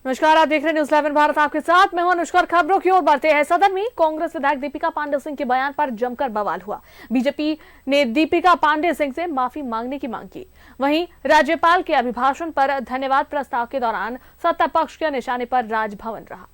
नमस्कार, आप देख रहे हैं न्यूज़ 11 भारत। आपके साथ मैं हूं अनुष्का। खबरों की ओर बढ़ते हैं। सदन में कांग्रेस विधायक दीपिका पांडे सिंह के बयान पर जमकर बवाल हुआ। बीजेपी ने दीपिका पांडे सिंह से माफी मांगने की मांग की। वहीं राज्यपाल के अभिभाषण पर धन्यवाद प्रस्ताव के दौरान सत्ता पक्ष के निशाने पर राजभवन रहा।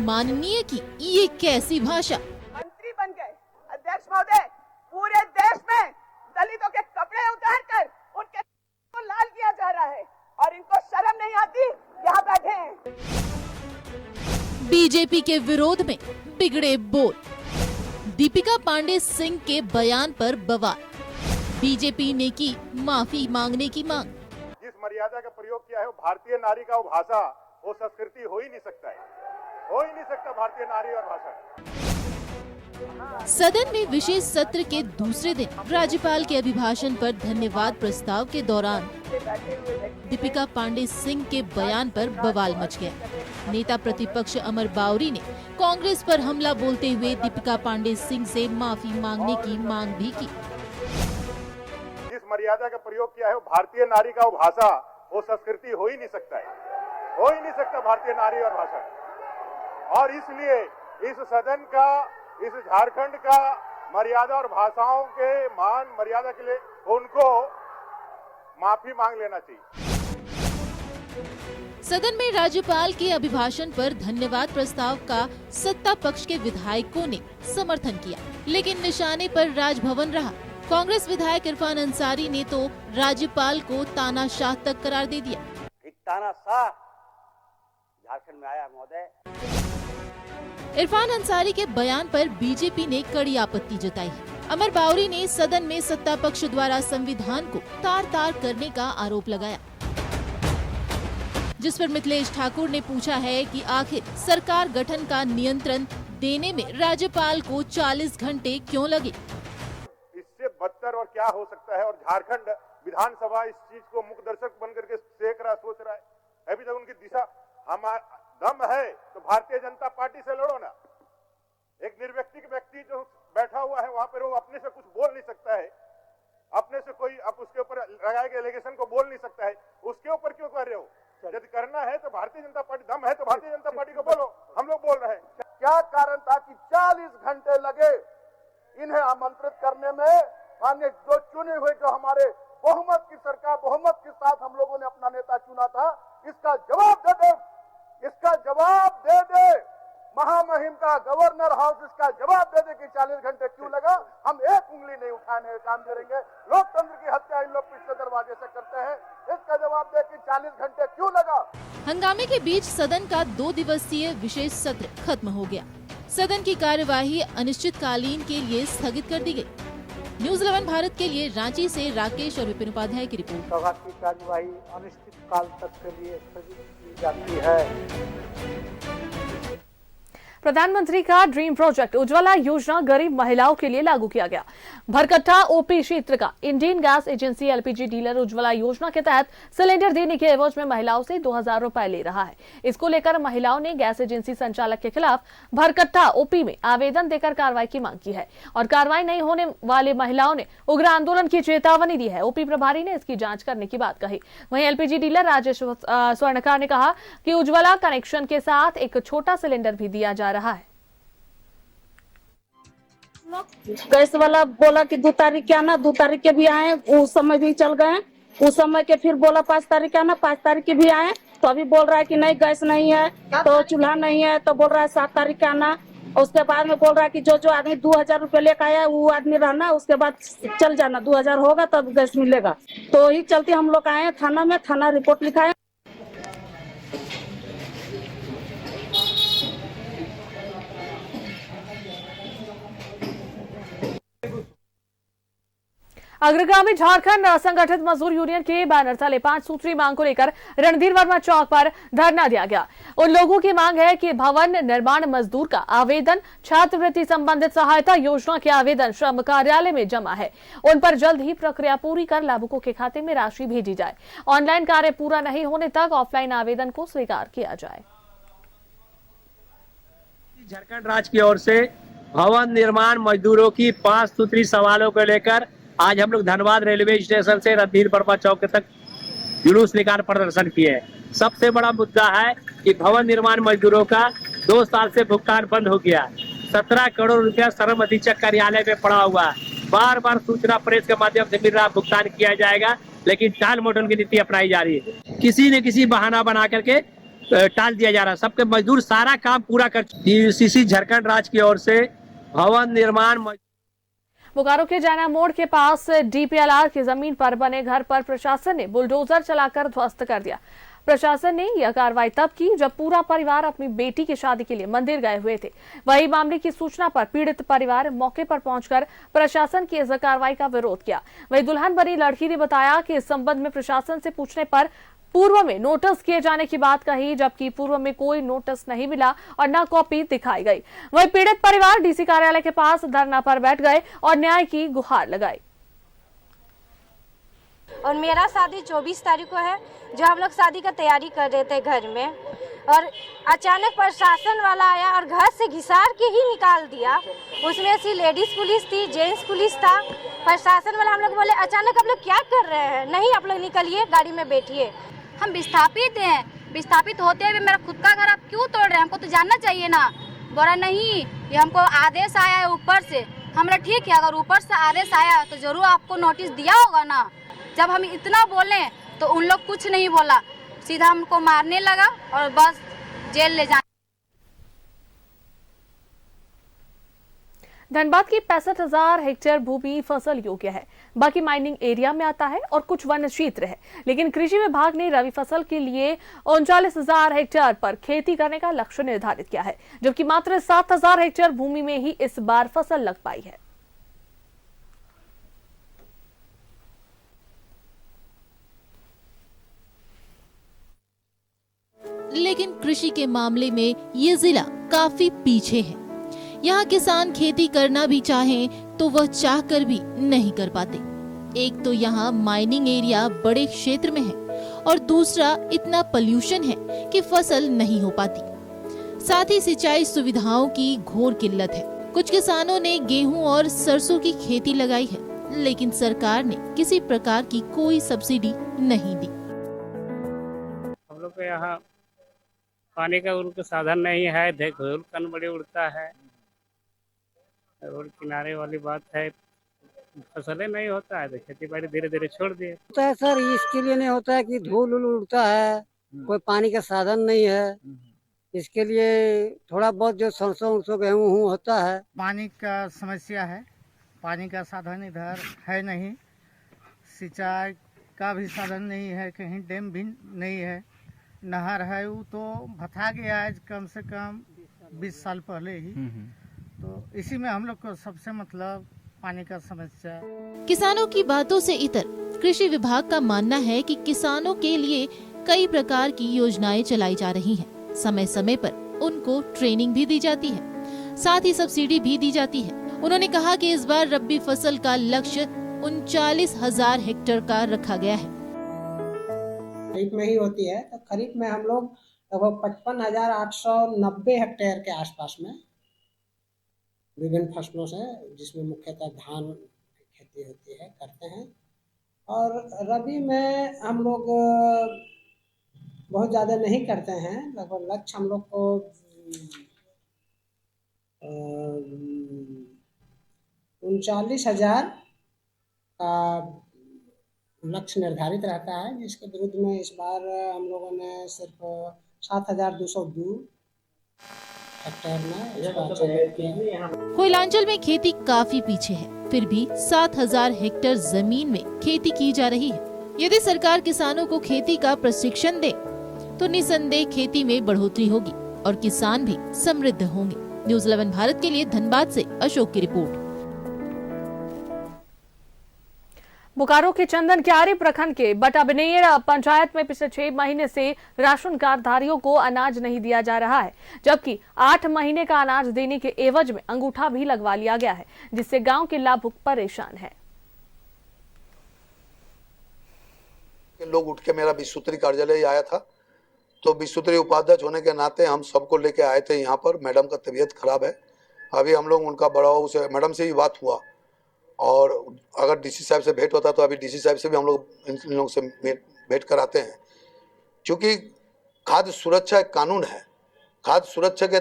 माननीय की ये कैसी भाषा। मंत्री बन गए अध्यक्ष महोदय, पूरे देश में दलितों के कपड़े उतारकर उनके को लाल किया जा रहा है और इनको शर्म नहीं आती, यहाँ बैठे हैं। बीजेपी के विरोध में बिगड़े बोल। दीपिका पांडे सिंह के बयान पर बवाल। बीजेपी ने की माफी मांगने की मांग। जिस मर्यादा का प्रयोग किया है वो भारतीय नारी का वो भाषा, वो संस्कृति हो ही नहीं सकता है, हो ही नहीं सकता भारतीय नारी और भाषा। सदन में विशेष सत्र के दूसरे दिन राज्यपाल के अभिभाषण पर धन्यवाद प्रस्ताव के दौरान दीपिका पांडे सिंह के बयान पर बवाल मच गया। नेता प्रतिपक्ष अमर बावरी ने कांग्रेस पर हमला बोलते हुए दीपिका पांडे सिंह से माफी मांगने की मांग भी की। जिस मर्यादा का प्रयोग किया है वो भारतीय नारी का वो भाषा, वो संस्कृति हो ही नहीं सकता है, हो ही नहीं सकता भारतीय नारी और भाषा। और इसलिए इस सदन का, इस झारखंड का मर्यादा और भाषाओं के मान मर्यादा के लिए उनको माफी मांग लेना चाहिए। सदन में राज्यपाल के अभिभाषण पर धन्यवाद प्रस्ताव का सत्ता पक्ष के विधायकों ने समर्थन किया, लेकिन निशाने पर राजभवन रहा। कांग्रेस विधायक इरफान अंसारी ने तो राज्यपाल को तानाशाह तक करार दे दिया। तानाशाह झारखंड में आया महोदय। इरफान अंसारी के बयान पर बीजेपी ने कड़ी आपत्ति जताई। अमर बावरी ने सदन में सत्ता पक्ष द्वारा संविधान को तार-तार करने का आरोप लगाया, जिस पर मिथिलेश ठाकुर ने पूछा है कि आखिर सरकार गठन का नियंत्रण देने में राज्यपाल को 40 घंटे क्यों लगे। इससे बदतर और क्या हो सकता है। और झारखंड विधानसभा इस चीज को मुख्य दर्शक बन करके देख रहा, सोच रहा है। अभी तक उनकी दिशा, हमारा दम है तो भारतीय जनता पार्टी से लड़ो ना। एक निर्व्यक्तिक व्यक्ति जो बैठा हुआ है वहां पर, वो अपने से कुछ बोल नहीं सकता है, अपने से कोई अब उसके ऊपर लगाए गए एलिगेशन को बोल नहीं सकता है, उसके ऊपर क्यों कर रहे हो? यदि करना है तो भारतीय जनता पार्टी, दम है तो भारतीय जनता पार्टी को बोलो। हम लोग बोल रहे हैं। क्या कारण था कि 40 घंटे लगे इन्हें आमंत्रित करने में? माननीय जो चुने हुए, जो हमारे बहुमत की सरकार, बहुमत के साथ हम लोगों ने अपना नेता चुना था, इसका जवाब दे दे, इसका जवाब दे दे। महामहिम का गवर्नर हाउस इसका जवाब दे दे कि 40 घंटे क्यों लगा। हम एक उंगली नहीं उठाने काम करेंगे। लोकतंत्र की हत्या इन लोग पिछले दरवाजे से करते हैं। इसका जवाब दे कि 40 घंटे क्यों लगा। हंगामे के बीच सदन का 2 दिवसीय विशेष सत्र खत्म हो गया। सदन की कार्यवाही अनिश्चितकालीन के लिए स्थगित कर दी गई। न्यूज़ 11 भारत के लिए रांची से राकेश और विपिन उपाध्याय की रिपोर्ट। सभा की कार्यवाही अनिश्चित काल तक के लिए स्थगित की जाती है। प्रधानमंत्री का ड्रीम प्रोजेक्ट उज्ज्वला योजना गरीब महिलाओं के लिए लागू किया गया। भरकट्टा ओपी क्षेत्र का Indian gas agency LPG dealer Ujjwala योजना के तहत सिलेंडर देने के एवज में महिलाओं से 2000 रुपए ले रहा है। इसको लेकर महिलाओं ने गैस एजेंसी संचालक के खिलाफ भरकट्टा ओपी में आवेदन देकर कार्रवाई की मांग की है और कार्रवाई नहीं होने वाले महिलाओं ने उग्र आंदोलन की चेतावनी दी है। ओपी प्रभारी ने इसकी जांच करने की बात कही। वहीं एलपीजी डीलर राजेश स्वर्णकार ने कहा कि उज्ज्वला कनेक्शन के साथ एक छोटा सिलेंडर भी दिया जा रहा है। गैस वाला बोला कि 2 तारीख के आना, 2 तारीख के भी आए, उस समय भी चल गए। उस समय के फिर बोला 5 तारीख के आना, 5 तारीख के भी आए। तो अभी बोल रहा है कि नहीं गैस नहीं है, तो चूल्हा नहीं है, तो बोल रहा है 7 तारीख के आना। उसके बाद में बोल रहा है कि जो आदमी 2000 रुपए लेकर आया वो आदमी रहना, उसके बाद चल जाना, 2000 होगा तब गैस मिलेगा। तो ही चलते हम लोग आए थाना में, थाना रिपोर्ट लिखाए। अग्रगामी झारखंड असंगठित मजदूर यूनियन के बैनर तले 5 सूत्री मांग को लेकर रणधीर वर्मा चौक पर धरना दिया गया। उन लोगों की मांग है कि भवन निर्माण मजदूर का आवेदन, छात्रवृत्ति संबंधित सहायता योजना के आवेदन श्रम कार्यालय में जमा है, उन पर जल्द ही प्रक्रिया पूरी कर लाभुकों के खाते में राशि भेजी जाए। ऑनलाइन कार्य पूरा नहीं होने तक ऑफलाइन आवेदन को स्वीकार किया जाए। झारखंड राज्य की ओर से भवन निर्माण मजदूरों की 5 सूत्री सवालों को लेकर आज हम लोग धनबाद रेलवे स्टेशन से रणधीर वर्मा चौक तक जुलूस निकाल प्रदर्शन किए। सबसे बड़ा मुद्दा है कि भवन निर्माण मजदूरों का 2 साल से भुगतान बंद हो गया। 17 करोड़ रुपया श्रम अधीक्षक कार्यालय में पड़ा हुआ। बार बार सूचना प्रेस के माध्यम से मिल रहा, भुगतान किया जाएगा, लेकिन टाल मटोल की नीति अपनाई जा रही है। किसी न किसी बहाना बना करके टाल दिया जा रहा है। सबके मजदूर सारा काम पूरा कर। डीसीसी झारखंड राज्य की ओर से भवन निर्माण बोकारो के जैना मोड़ के पास डीपीएलआर की जमीन पर बने घर पर प्रशासन ने बुलडोजर चलाकर ध्वस्त कर दिया। प्रशासन ने यह कार्रवाई तब की जब पूरा परिवार अपनी बेटी की शादी के लिए मंदिर गए हुए थे। वही मामले की सूचना पर पीड़ित परिवार मौके पर पहुंचकर प्रशासन की इस कार्रवाई का विरोध किया। वही दुल्हन बनी लड़की ने बताया कि इस संबंध में प्रशासन से पूछने पर पूर्व में नोटिस किए जाने की बात कही, जबकि पूर्व में कोई नोटिस नहीं मिला और न कॉपी दिखाई गई। वही पीड़ित परिवार डीसी कार्यालय के पास धरना पर बैठ गए और न्याय की गुहार लगाई। और मेरा शादी 24 तारीख को है, जो हम लोग शादी का तैयारी कर रहे थे घर में, और अचानक प्रशासन वाला आया और घर से घिसार के ही निकाल दिया। उसमें से लेडीज पुलिस थी, जेंट्स पुलिस था। प्रशासन वाला हम लोग बोले अचानक आप लोग क्या कर रहे हैं, नहीं आप लोग निकलिए, गाड़ी में बैठिए। हम विस्थापित हैं, विस्थापित होते हुए मेरा खुद का घर आप क्यों तोड़ रहे हैं, हमको तो जानना चाहिए ना। बोला नहीं, ये हमको आदेश आया है ऊपर से। हमरा ठीक है, अगर ऊपर से आदेश आया तो जरूर आपको नोटिस दिया होगा ना। जब हम इतना बोले तो उन लोग कुछ नहीं बोला, सीधा हमको मारने लगा और बस जेल ले जाने। धनबाद की 65,000 हेक्टेयर भूमि फसल योग्य है, बाकी माइनिंग एरिया में आता है और कुछ वन क्षेत्र है। लेकिन कृषि विभाग ने रबी फसल के लिए 39,000 हेक्टेयर पर खेती करने का लक्ष्य निर्धारित किया है, जबकि मात्र 7,000 हेक्टेयर भूमि में ही इस बार फसल लग पाई है। लेकिन कृषि के मामले में ये जिला काफी पीछे है। यहाँ किसान खेती करना भी चाहें तो वह चाहकर भी नहीं कर पाते। एक तो यहाँ माइनिंग एरिया बड़े क्षेत्र में है और दूसरा इतना पोल्यूशन है कि फसल नहीं हो पाती। साथ ही सिंचाई सुविधाओं की घोर किल्लत है। कुछ किसानों ने गेहूं और सरसों की खेती लगाई है, लेकिन सरकार ने किसी प्रकार की कोई सब्सिडी नहीं दी। हम लोग के यहाँ पानी का उनका साधन नहीं है, धूल कण बड़ी उड़ता है, रोड किनारे वाली बात है, फसलें नहीं होता है तो खेती बाड़ी धीरे धीरे छोड़ दिए। होता है सर, इसके लिए नहीं होता है कि धूल उड़ता है, कोई पानी का साधन नहीं है, इसके लिए थोड़ा बहुत जो सरसों गेहूँ होता है। पानी का समस्या है, पानी का साधन इधर है नहीं, सिंचाई का भी साधन नहीं है, कहीं डैम भी नहीं है। नहर है वो तो भथा गया है कम से कम 20 साल पहले ही, तो इसी में हम लोग को सबसे मतलब पानी का समस्या। किसानों की बातों से इतर कृषि विभाग का मानना है कि किसानों के लिए कई प्रकार की योजनाएं चलाई जा रही हैं। समय समय पर उनको ट्रेनिंग भी दी जाती है, साथ ही सब्सिडी भी दी जाती है। उन्होंने कहा कि इस बार रबी फसल का लक्ष्य 39,000 हेक्टेयर का रखा गया है। खरीफ में ही होती है, तो खरीफ में हम लोग लगभग 55,890 हेक्टेयर के आसपास में विभिन्न फसलों से, जिसमें मुख्यतः धान की खेती होती है, करते हैं। और रबी में हम लोग बहुत ज़्यादा नहीं करते हैं, लगभग लक्ष्य हम लोग को 39,000 का लक्ष्य निर्धारित रहता है, जिसके विरुद्ध में इस बार हम लोगों ने सिर्फ 7,202 हेक्टेयर में। कोयलांचल में खेती काफी पीछे है, फिर भी 7,000 हेक्टेयर जमीन में खेती की जा रही है। यदि सरकार किसानों को खेती का प्रशिक्षण दे तो निसंदेह खेती में बढ़ोतरी होगी और किसान भी समृद्ध होंगे। न्यूज़ 11 भारत के लिए धनबाद से अशोक की रिपोर्ट। बोकारो के चंदन क्यारी प्रखंड के बटाबनेर पंचायत में पिछले 6 महीने से राशन कार्डधारियों को अनाज नहीं दिया जा रहा है, जबकि 8 महीने का अनाज देने के एवज में अंगूठा भी लगवा लिया गया है, जिससे गांव के लाभुक परेशान हैं। लोग उठ के मेरा विश्वसूत्री कार्यालय आया था, तो विश्वसूत्री उपाध्यक्ष होने के नाते हम सबको लेके आए थे यहाँ पर। मैडम का तबीयत खराब है, अभी हम लोग उनका बड़ा से मैडम से ही बात हुआ, और अगर डीसी साहब से भेंट होता तो अभी डीसी साहब से भी हम लोग इन लोगों से भेंट कराते हैं, क्योंकि खाद्य सुरक्षा एक कानून है। खाद्य सुरक्षा के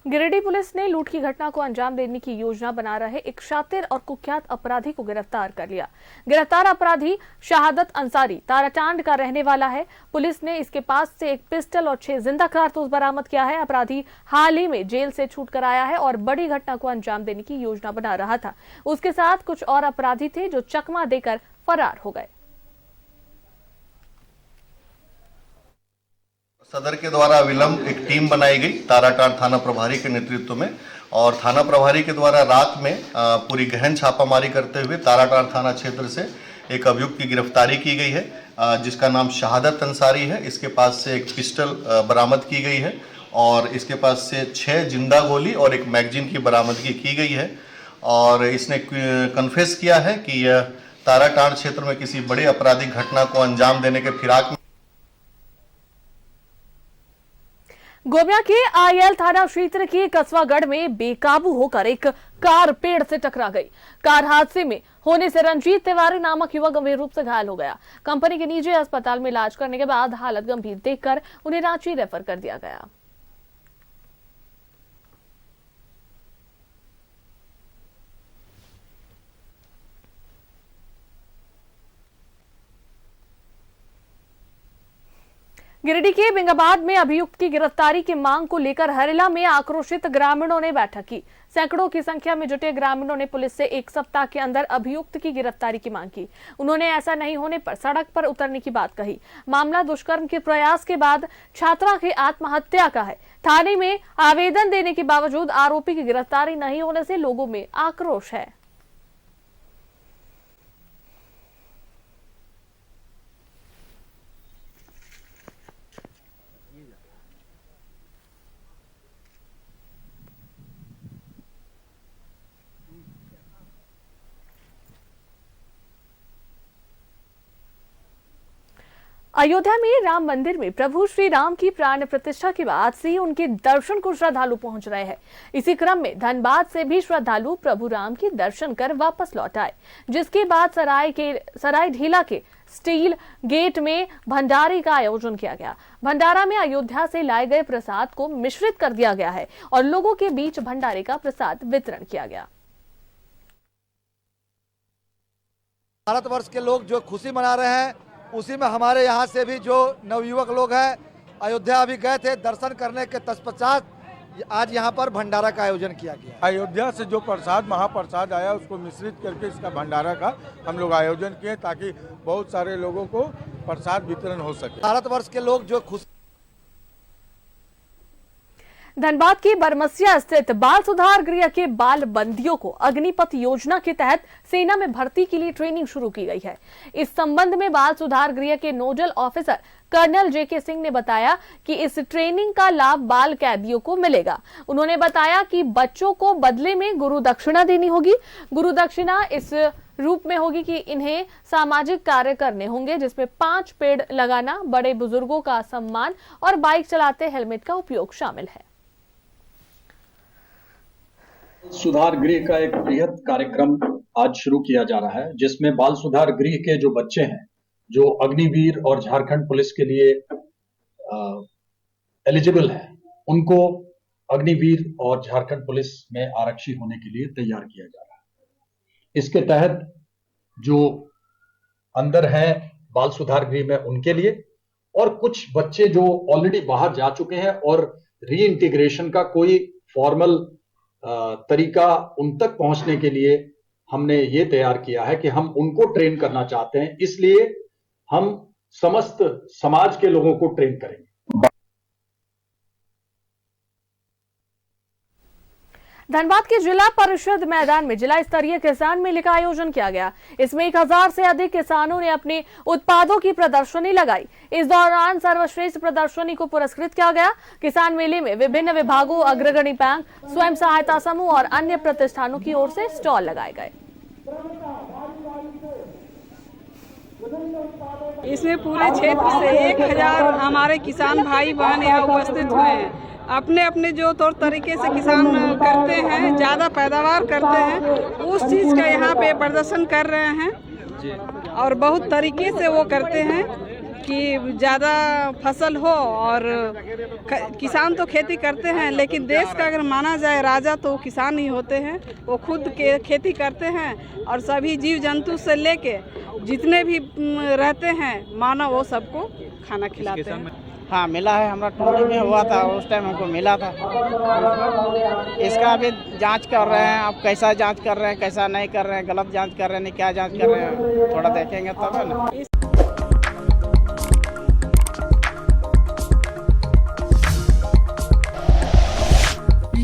गिरिडीह पुलिस ने लूट की घटना को अंजाम देने की योजना बना रहे एक शातिर और कुख्यात अपराधी को गिरफ्तार कर लिया। गिरफ्तार अपराधी शहादत अंसारी ताराटांड का रहने वाला है। पुलिस ने इसके पास से एक पिस्टल और 6 जिंदा कारतूस बरामद किया है। अपराधी हाल ही में जेल से छूट कर आया है और बड़ी घटना को अंजाम देने की योजना बना रहा था। उसके साथ कुछ और अपराधी थे जो चकमा देकर फरार हो गए। सदर के द्वारा विलंब एक टीम बनाई गई ताराटांड थाना प्रभारी के नेतृत्व में, और थाना प्रभारी के द्वारा रात में पूरी गहन छापामारी करते हुए ताराटांड थाना क्षेत्र से एक अभियुक्त की गिरफ्तारी की गई है, जिसका नाम शहादत अंसारी है। इसके पास से एक पिस्टल बरामद की गई है और इसके पास से 6 जिंदा गोली और एक मैगजीन की बरामदगी की गई है। और इसने कन्फेस किया है कि यह ताराटांड क्षेत्र में किसी बड़े आपराधिक घटना को अंजाम देने के फिराक में गोमिया के आयल थाना क्षेत्र के कसवागढ़ में बेकाबू होकर एक कार पेड़ से टकरा गई। कार हादसे में होने से रंजीत तिवारी नामक युवक गंभीर रूप से घायल हो गया। कंपनी के निजी अस्पताल में इलाज करने के बाद हालत गंभीर देखकर उन्हें रांची रेफर कर दिया गया। गिरिडीह के बिंगाबाद में अभियुक्त की गिरफ्तारी की मांग को लेकर हरेला में आक्रोशित ग्रामीणों ने बैठक की। सैकड़ों की संख्या में जुटे ग्रामीणों ने पुलिस से 1 सप्ताह के अंदर अभियुक्त की गिरफ्तारी की मांग की। उन्होंने ऐसा नहीं होने पर सड़क पर उतरने की बात कही। मामला दुष्कर्म के प्रयास के बाद छात्रा की आत्महत्या का है। थाने में आवेदन देने के बावजूद आरोपी की गिरफ्तारी नहीं होने से लोगों में आक्रोश है। अयोध्या में राम मंदिर में प्रभु श्री राम की प्राण प्रतिष्ठा के बाद से उनके दर्शन को श्रद्धालु पहुंच रहे हैं। इसी क्रम में धनबाद से भी श्रद्धालु प्रभु राम के दर्शन कर वापस लौट आए, जिसके बाद सराय ढीला के स्टील गेट में भंडारे का आयोजन किया गया। भंडारा में अयोध्या से लाए गए प्रसाद को मिश्रित कर दिया गया है और लोगों के बीच भंडारे का प्रसाद वितरण किया गया। भारतवर्ष के लोग जो खुशी मना रहे हैं, उसी में हमारे यहाँ से भी जो नवयुवक लोग हैं अयोध्या अभी गए थे दर्शन करने के तत्पश्चात आज यहाँ पर भंडारा का आयोजन किया गया। अयोध्या से जो प्रसाद महाप्रसाद आया उसको मिश्रित करके इसका भंडारा का हम लोग आयोजन किए ताकि बहुत सारे लोगों को प्रसाद वितरण हो सके। भारतवर्ष के लोग जो खुश धनबाद की बरमसिया स्थित बाल सुधार गृह के बाल बंदियों को अग्निपथ योजना के तहत सेना में भर्ती के लिए ट्रेनिंग शुरू की गई है। इस संबंध में बाल सुधार गृह के नोडल ऑफिसर कर्नल जेके सिंह ने बताया कि इस ट्रेनिंग का लाभ बाल कैदियों को मिलेगा। उन्होंने बताया कि बच्चों को बदले में गुरु दक्षिणा देनी होगी। गुरु दक्षिणा इस रूप में होगी कि इन्हें सामाजिक कार्य करने होंगे, जिसमें 5 पेड़ लगाना, बड़े बुजुर्गों का सम्मान और बाइक चलाते हेलमेट का उपयोग शामिल है। सुधार गृह का एक बृहद कार्यक्रम आज शुरू किया जा रहा है, जिसमें बाल सुधार गृह के जो बच्चे हैं जो अग्निवीर और झारखंड पुलिस के लिए एलिजिबल हैं, उनको अग्निवीर और झारखंड पुलिस में आरक्षी होने के लिए तैयार किया जा रहा है। इसके तहत जो अंदर है बाल सुधार गृह में उनके लिए, और कुछ बच्चे जो ऑलरेडी बाहर जा चुके हैं और री इंटीग्रेशन का कोई फॉर्मल तरीका उन तक पहुंचने के लिए हमने ये तैयार किया है कि हम उनको ट्रेन करना चाहते हैं, इसलिए हम समस्त समाज के लोगों को ट्रेन करेंगे। धनबाद के जिला परिषद मैदान में जिला स्तरीय किसान मेले का आयोजन किया गया। इसमें 1000 से अधिक किसानों ने अपने उत्पादों की प्रदर्शनी लगाई। इस दौरान सर्वश्रेष्ठ प्रदर्शनी को पुरस्कृत किया गया। किसान मेले में विभिन्न विभागों, अग्रगणी बैंक, स्वयं सहायता समूह और अन्य प्रतिष्ठानों की ओर से स्टॉल लगाए गए। इसमें पूरे क्षेत्र से 1000 हमारे किसान भाई बहन यहाँ उपस्थित हुए हैं। अपने अपने जो तौर तरीके से किसान करते हैं, ज़्यादा पैदावार करते हैं, उस चीज़ का यहाँ पे प्रदर्शन कर रहे हैं और बहुत तरीके से वो करते हैं कि ज़्यादा फसल हो। और किसान तो खेती करते हैं, लेकिन देश का अगर माना जाए राजा तो किसान ही होते हैं। वो खुद के खेती करते हैं और सभी जीव जंतु से लेके जितने भी रहते हैं मानव, वो सबको खाना खिलाते हैं। हाँ मिला है, हमारा टोली में हुआ था, उस टाइम हमको मिला था। इसका अभी जांच कर रहे हैं, अब कैसा जांच कर रहे हैं, कैसा नहीं कर रहे हैं, गलत जांच कर रहे हैं, नहीं क्या जांच कर रहे हैं, थोड़ा देखेंगे तब है ना।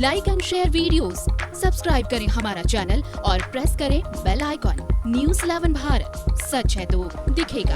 Like and share videos, subscribe करें हमारा चैनल और प्रेस करें बेल आइकॉन। News 11 भारत, सच है तो दिखेगा।